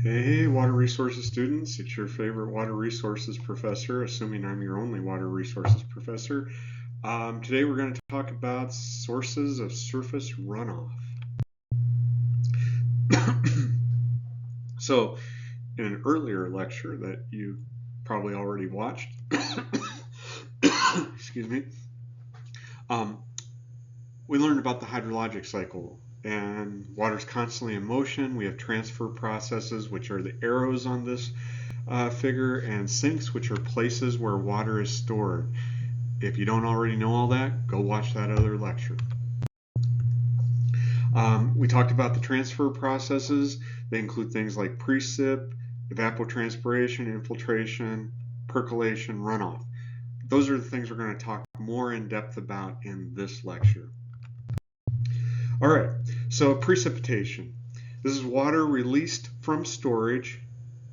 Hey, water resources students, it's your favorite water resources professor, assuming I'm your only water resources professor. Today we're going to talk about sources of surface runoff. So, in an earlier lecture that you probably already watched, excuse me, um, we learned about the hydrologic cycle, and water's constantly in motion. We have transfer processes, which are the arrows on this figure, and sinks, which are places where water is stored. If you don't already know all that, go watch that other lecture. We talked about the transfer processes. They include things like precip, evapotranspiration, infiltration, percolation, runoff. Those are the things we're going to talk more in depth about in this lecture. All right, so precipitation. This is water released from storage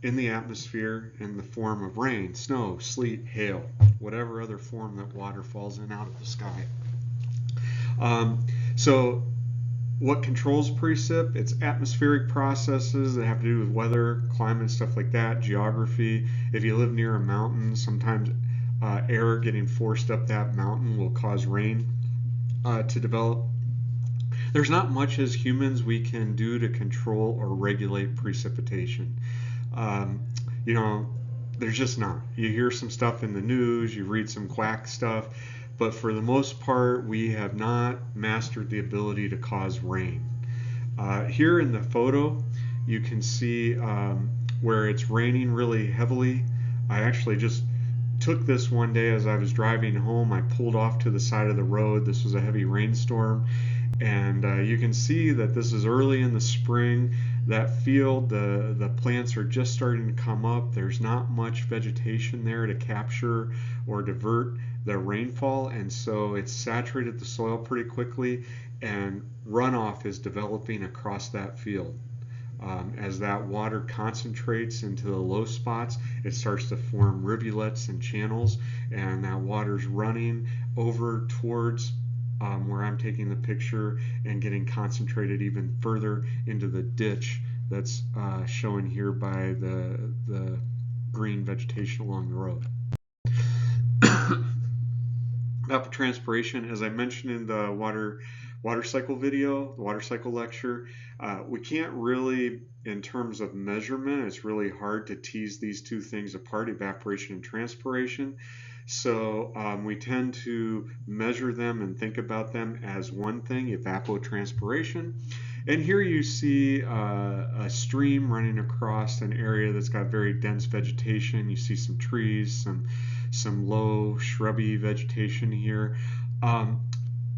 in the atmosphere in the form of rain, snow, sleet, hail, whatever other form that water falls in out of the sky. So what controls precip? It's atmospheric processes that have to do with weather, climate, stuff like that, geography. If you live near a mountain, sometimes air getting forced up that mountain will cause rain to develop. There's not much as humans we can do to control or regulate precipitation. You know, there's just not. You hear some stuff in the news, you read some quack stuff, but for the most part, we have not mastered the ability to cause rain. Here in the photo, you can see where it's raining really heavily. I actually just took this one day as I was driving home. I pulled off to the side of the road. This was a heavy rainstorm, and you can see that this is early in the spring. That field, the plants are just starting to come up. There's not much vegetation there to capture or divert the rainfall, and so it's saturated the soil pretty quickly, and runoff is developing across that field. As that water concentrates into the low spots, it starts to form rivulets and channels, and that water's running over towards where I'm taking the picture and getting concentrated even further into the ditch that's shown here by the green vegetation along the road. Evapotranspiration, as I mentioned in the water cycle video, the water cycle lecture, we can't really, in terms of measurement, it's really hard to tease these two things apart, evaporation and transpiration. So we tend to measure them and think about them as one thing, evapotranspiration. And here you see a stream running across an area that's got very dense vegetation. You see some trees, some low shrubby vegetation here.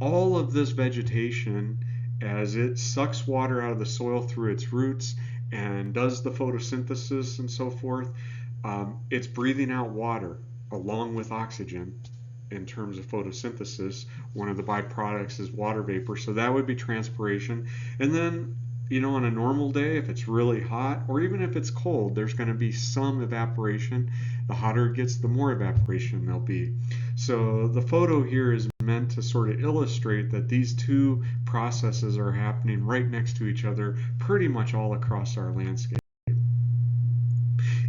All of this vegetation, as it sucks water out of the soil through its roots and does the photosynthesis and so forth, it's breathing out water along with oxygen. In terms of photosynthesis, one of the byproducts is water vapor, so that would be transpiration. And then, on a normal day, if it's really hot or even if it's cold, there's going to be some evaporation. The hotter it gets, the more evaporation there'll be. So the photo here is meant to sort of illustrate that these two processes are happening right next to each other pretty much all across our landscape.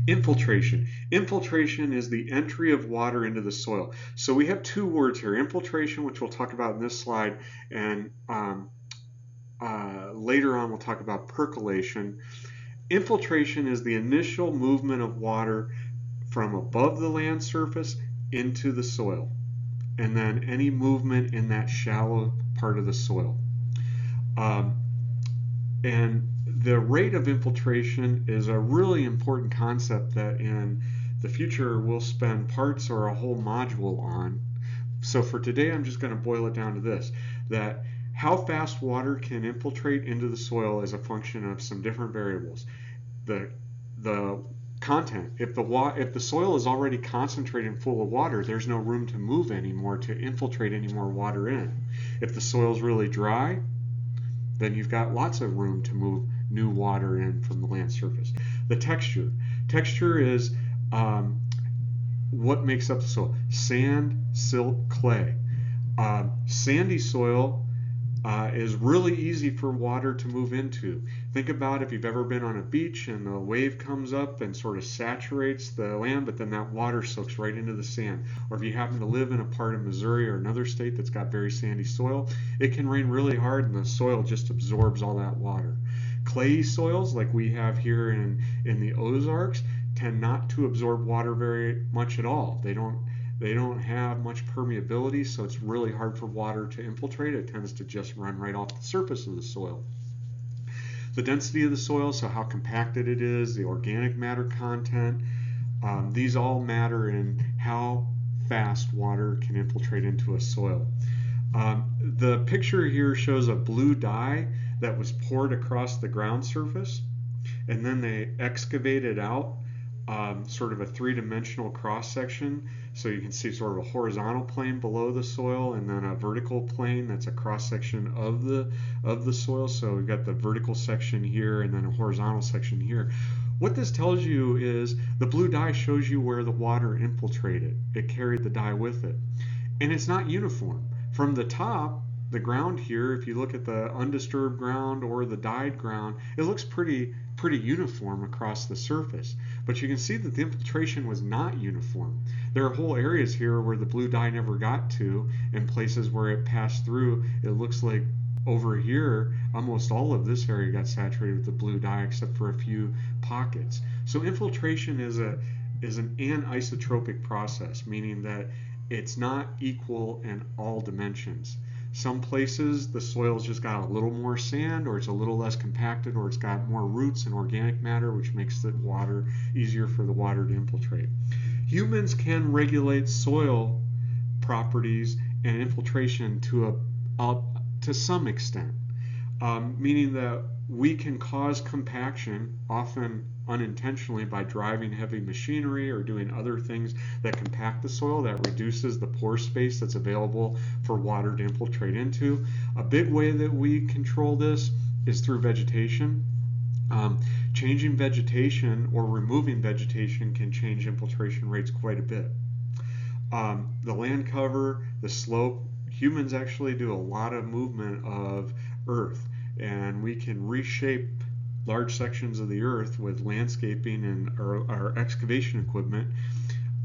Infiltration. Infiltration is the entry of water into the soil. So we have two words here, infiltration, which we'll talk about in this slide, and later on we'll talk about percolation. Infiltration is the initial movement of water from above the land surface into the soil, and then any movement in that shallow part of the soil. And the rate of infiltration is a really important concept that in the future we'll spend parts or a whole module on. So for today, I'm just going to boil it down to this, that how fast water can infiltrate into the soil is a function of some different variables. The content, if the soil is already concentrated and full of water, there's no room to move anymore, to infiltrate any more water in. If the soil is really dry, then you've got lots of room to move new water in from the land surface. The texture. Texture is what makes up the soil. Sand, silt, clay. Sandy soil is really easy for water to move into. Think about if you've ever been on a beach and the wave comes up and sort of saturates the land, but then that water soaks right into the sand. Or if you happen to live in a part of Missouri or another state that's got very sandy soil, it can rain really hard and the soil just absorbs all that water. Clayey soils like we have here in the Ozarks tend not to absorb water very much at all. They don't have much permeability, so it's really hard for water to infiltrate. It tends to just run right off the surface of the soil. The density of the soil, so how compacted it is, the organic matter content, these all matter in how fast water can infiltrate into a soil. The picture here shows a blue dye that was poured across the ground surface, and then they excavated out sort of a three-dimensional cross-section. So you can see sort of a horizontal plane below the soil and then a vertical plane that's a cross-section of the soil. So we've got the vertical section here and then a horizontal section here. What this tells you is the blue dye shows you where the water infiltrated. It carried the dye with it. And it's not uniform. From the top, the ground here, if you look at the undisturbed ground or the dyed ground, it looks pretty uniform across the surface. But you can see that the infiltration was not uniform. There are whole areas here where the blue dye never got to, and places where it passed through. It looks like over here, almost all of this area got saturated with the blue dye except for a few pockets. So infiltration is an anisotropic process, meaning that it's not equal in all dimensions. Some places the soil's just got a little more sand, or it's a little less compacted, or it's got more roots and organic matter, which makes the water easier for the water to infiltrate. Humans can regulate soil properties and infiltration to some extent, meaning that we can cause compaction, often unintentionally by driving heavy machinery or doing other things that compact the soil, that reduces the pore space that's available for water to infiltrate into. A big way that we control this is through vegetation. Changing vegetation or removing vegetation can change infiltration rates quite a bit. The land cover, the slope, humans actually do a lot of movement of earth, and we can reshape large sections of the earth with landscaping and our excavation equipment,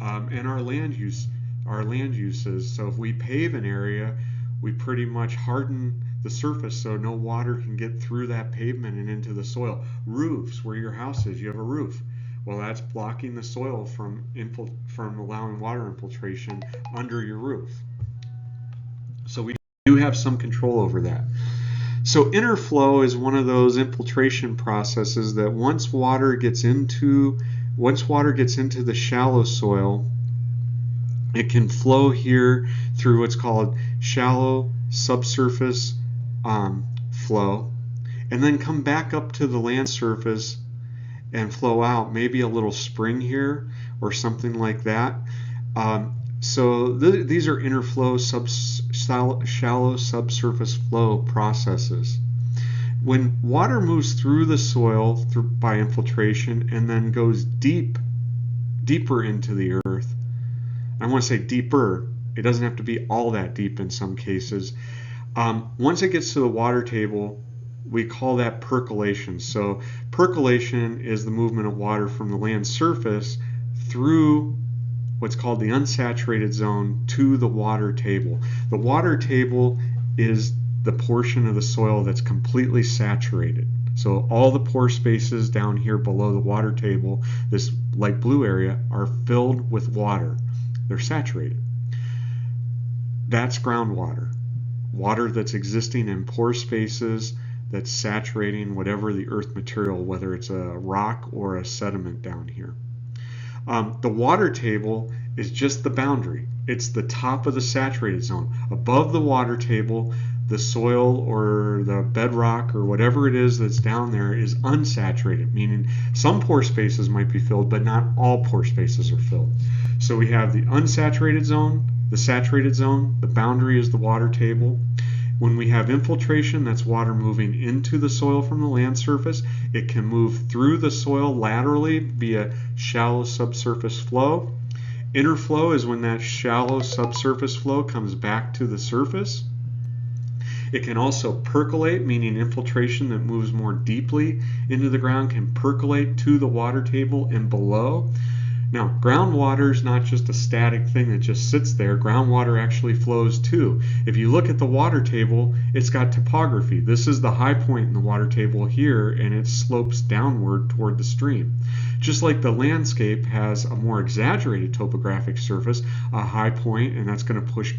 and our land uses. So if we pave an area, we pretty much harden the surface so no water can get through that pavement and into the soil. Roofs, where your house is, you have a roof. Well, that's blocking the soil from allowing water infiltration under your roof. So we do have some control over that. So interflow is one of those infiltration processes that once water gets into the shallow soil, it can flow here through what's called shallow subsurface flow, and then come back up to the land surface and flow out, maybe a little spring here or something like that. So these are interflow shallow subsurface flow processes. When water moves through the soil by infiltration and then goes deeper into the earth, I want to say deeper, it doesn't have to be all that deep in some cases. Once it gets to the water table, we call that percolation. So percolation is the movement of water from the land surface through what's called the unsaturated zone to the water table. The water table is the portion of the soil that's completely saturated. So all the pore spaces down here below the water table, this light blue area, are filled with water. They're saturated. That's groundwater. Water that's existing in pore spaces that's saturating whatever the earth material, whether it's a rock or a sediment down here. The water table is just the boundary. It's the top of the saturated zone. Above the water table, the soil or the bedrock or whatever it is that's down there is unsaturated, meaning some pore spaces might be filled, but not all pore spaces are filled. So we have the unsaturated zone, the saturated zone, the boundary is the water table. When we have infiltration, that's water moving into the soil from the land surface. It can move through the soil laterally via shallow subsurface flow. Interflow is when that shallow subsurface flow comes back to the surface. It can also percolate, meaning infiltration that moves more deeply into the ground can percolate to the water table and below. Now, groundwater is not just a static thing that just sits there. Groundwater actually flows too. If you look at the water table, it's got topography. This is the high point in the water table here, and it slopes downward toward the stream. Just like the landscape has a more exaggerated topographic surface, a high point, and that's going to push,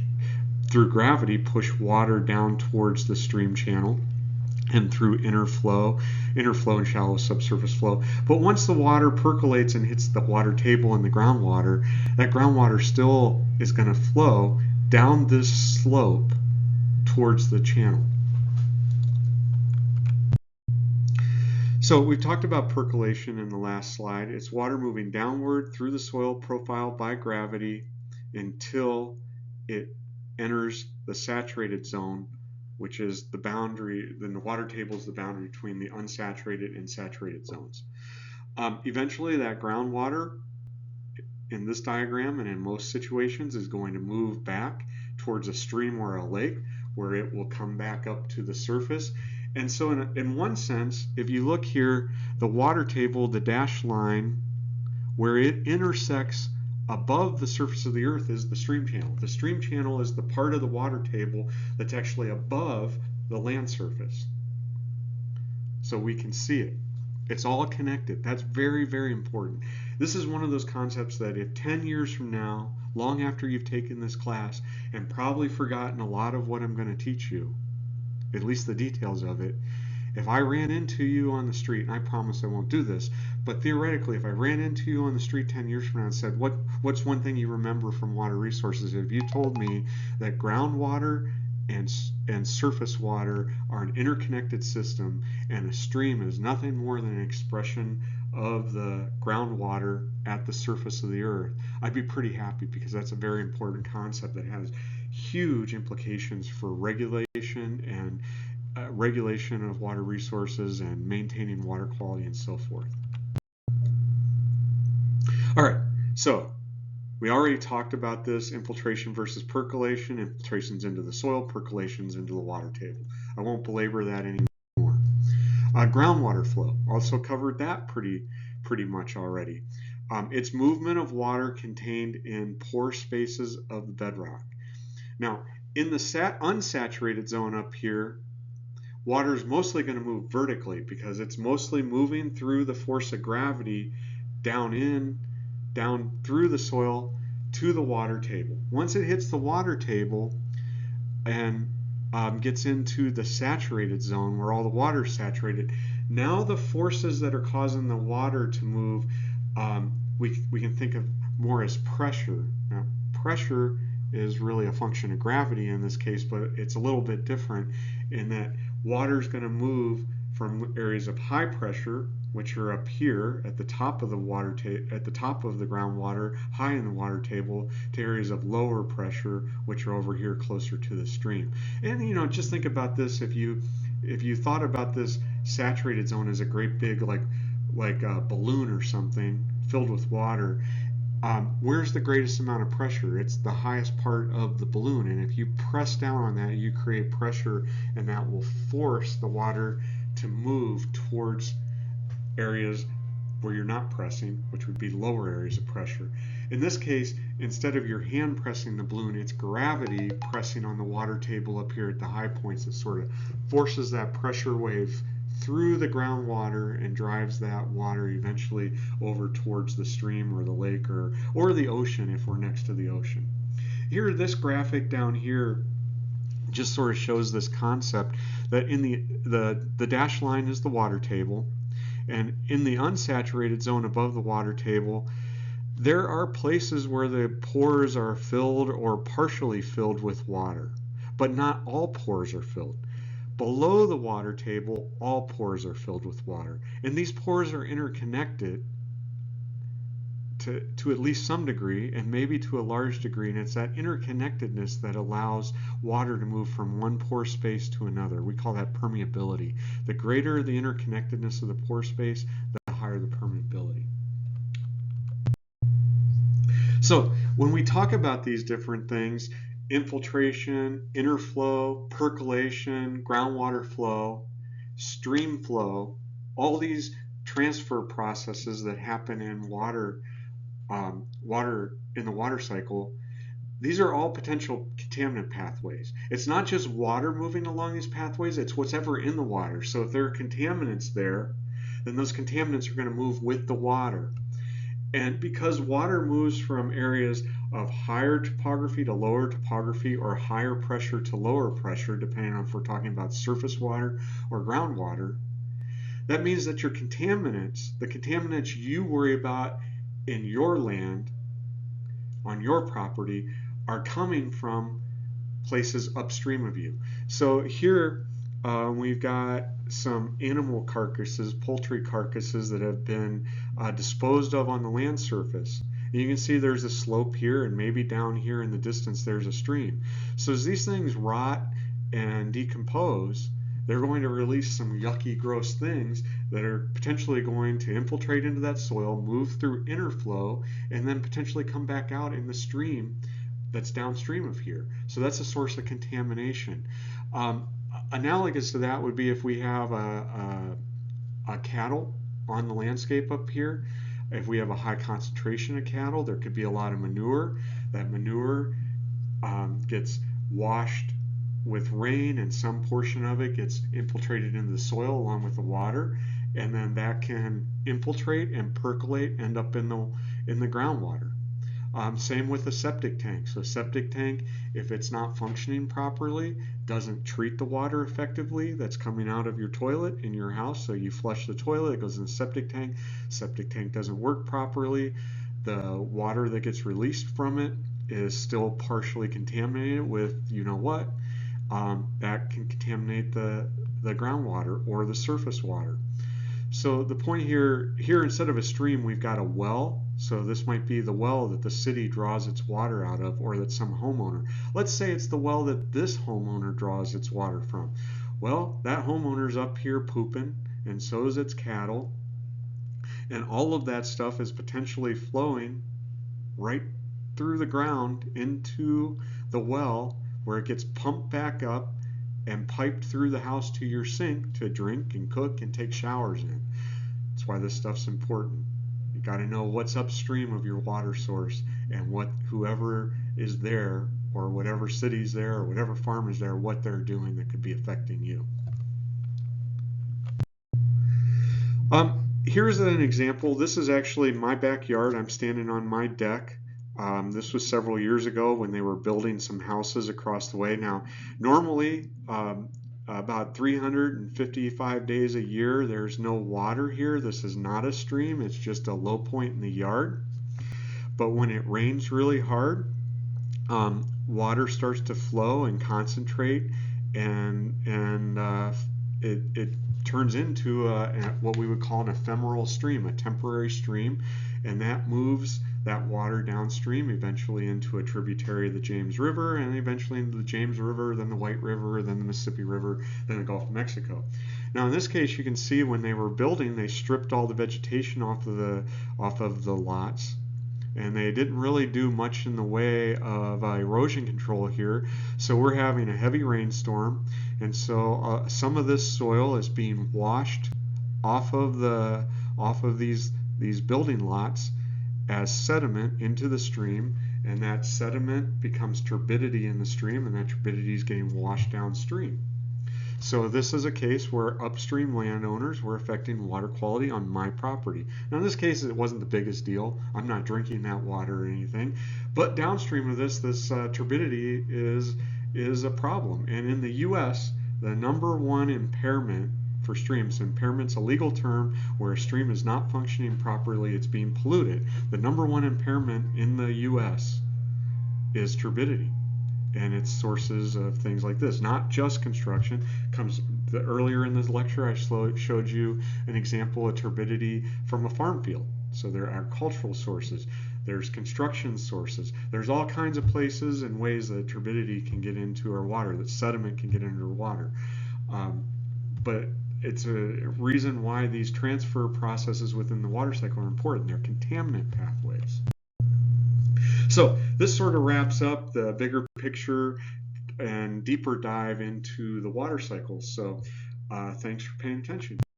through gravity, push water down towards the stream channel and through inner flow and shallow subsurface flow. But once the water percolates and hits the water table and the groundwater, that groundwater still is going to flow down this slope towards the channel. So we've talked about percolation in the last slide. It's water moving downward through the soil profile by gravity until it enters the saturated zone, which is the boundary. Then the water table is the boundary between the unsaturated and saturated zones. Eventually that groundwater in this diagram and in most situations is going to move back towards a stream or a lake, where it will come back up to the surface. And so in one sense, if you look here, the water table, the dashed line, where it intersects above the surface of the earth is the stream channel. The stream channel is the part of the water table that's actually above the land surface. So we can see it. It's all connected. That's very, very important. This is one of those concepts that if 10 years from now, long after you've taken this class and probably forgotten a lot of what I'm going to teach you, at least the details of it, if I ran into you on the street, and I promise I won't do this, but theoretically, if I ran into you on the street 10 years from now and said, what's one thing you remember from water resources? If you told me that groundwater and surface water are an interconnected system, and a stream is nothing more than an expression of the groundwater at the surface of the earth, I'd be pretty happy, because that's a very important concept that has huge implications for regulation and regulation of water resources and maintaining water quality and so forth. All right, so we already talked about this: infiltration versus percolation. Infiltrations into the soil, percolations into the water table. I won't belabor that anymore. Groundwater flow, also covered that pretty much already. It's movement of water contained in pore spaces of the bedrock. Now, in the unsaturated zone up here, water is mostly going to move vertically, because it's mostly moving through the force of gravity down through the soil to the water table. Once it hits the water table and gets into the saturated zone where all the water is saturated, now the forces that are causing the water to move, we can think of more as pressure. Now, pressure is really a function of gravity in this case, but it's a little bit different in that water is going to move from areas of high pressure, which are up here at the top of the water at the top of the groundwater, high in the water table, to areas of lower pressure, which are over here closer to the stream. And just think about this: if you thought about this saturated zone as a great big like a balloon or something filled with water, where's the greatest amount of pressure? It's the highest part of the balloon, and if you press down on that, you create pressure, and that will force the water to move towards areas where you're not pressing, which would be lower areas of pressure. In this case, instead of your hand pressing the balloon, it's gravity pressing on the water table up here at the high points that sort of forces that pressure wave through the groundwater and drives that water eventually over towards the stream or the lake or the ocean if we're next to the ocean. Here, this graphic down here just sort of shows this concept that in the dashed line is the water table, and in the unsaturated zone above the water table, there are places where the pores are filled or partially filled with water, but not all pores are filled. Below the water table, all pores are filled with water, and these pores are interconnected to at least some degree, and maybe to a large degree, and it's that interconnectedness that allows water to move from one pore space to another. We call that permeability. The greater the interconnectedness of the pore space, the higher the permeability. So when we talk about these different things, infiltration, interflow, percolation, groundwater flow, stream flow, all these transfer processes that happen in water, water in the water cycle. These are all potential contaminant pathways. It's not just water moving along these pathways, it's whatever in the water. So if there are contaminants there, then those contaminants are going to move with the water. And because water moves from areas of higher topography to lower topography, or higher pressure to lower pressure, depending on if we're talking about surface water or groundwater, that means that your contaminants, the contaminants you worry about in your land, on your property, are coming from places upstream of you. So here we've got some animal carcasses, poultry carcasses that have been disposed of on the land surface. And you can see there's a slope here, and maybe down here in the distance there's a stream. So as these things rot and decompose, they're going to release some yucky, gross things that are potentially going to infiltrate into that soil, move through interflow, and then potentially come back out in the stream that's downstream of here. So that's a source of contamination. Analogous to that would be if we have a cattle on the landscape up here. If we have a high concentration of cattle, there could be a lot of manure. That manure gets washed with rain, and some portion of it gets infiltrated into the soil along with the water, and then that can infiltrate and percolate, end up in the groundwater. Same with a septic tank. So a septic tank, if it's not functioning properly, doesn't treat the water effectively that's coming out of your toilet in your house. So you flush the toilet, it goes in the septic tank. Septic tank doesn't work properly. The water that gets released from it is still partially contaminated with you know what. That can contaminate the groundwater or the surface water. So the point here instead of a stream, we've got a well. So this might be the well that the city draws its water out of, or that some homeowner. Let's say it's the well that this homeowner draws its water from. Well, that homeowner's up here pooping, and so is its cattle. And all of that stuff is potentially flowing right through the ground into the well, where it gets pumped back up and piped through the house to your sink to drink and cook and take showers in. That's why this stuff's important. You got to know what's upstream of your water source, and what whoever is there, or whatever city's there, or whatever farm is there, what they're doing that could be affecting you. Here's an example. This is actually my backyard. I'm standing on my deck. This was several years ago when they were building some houses across the way. Now, normally, about 355 days a year, there's no water here. This is not a stream. It's just a low point in the yard. But when it rains really hard, water starts to flow and concentrate, and it turns into what we would call an ephemeral stream, a temporary stream, and that moves that water downstream, eventually into a tributary of the James River, and eventually into the James River, then the White River, then the Mississippi River, then the Gulf of Mexico. Now in this case, you can see when they were building, they stripped all the vegetation off of the lots, and they didn't really do much in the way of erosion control here. So we're having a heavy rainstorm, and so some of this soil is being washed off of these building lots as sediment into the stream, and that sediment becomes turbidity in the stream, and that turbidity is getting washed downstream. So this is a case where upstream landowners were affecting water quality on my property. Now in this case, it wasn't the biggest deal. I'm not drinking that water or anything, but downstream of this turbidity is a problem. And in the U.S., the number one impairment for streams. Impairment's a legal term where a stream is not functioning properly, it's being polluted. The number one impairment in the U.S. is turbidity, and its sources of things like this, not just construction. Earlier in this lecture, I showed you an example of turbidity from a farm field. So there are agricultural sources, there's construction sources, there's all kinds of places and ways that turbidity can get into our water, that sediment can get into our water. But it's a reason why these transfer processes within the water cycle are important. They're contaminant pathways. So this sort of wraps up the bigger picture and deeper dive into the water cycle. So thanks for paying attention.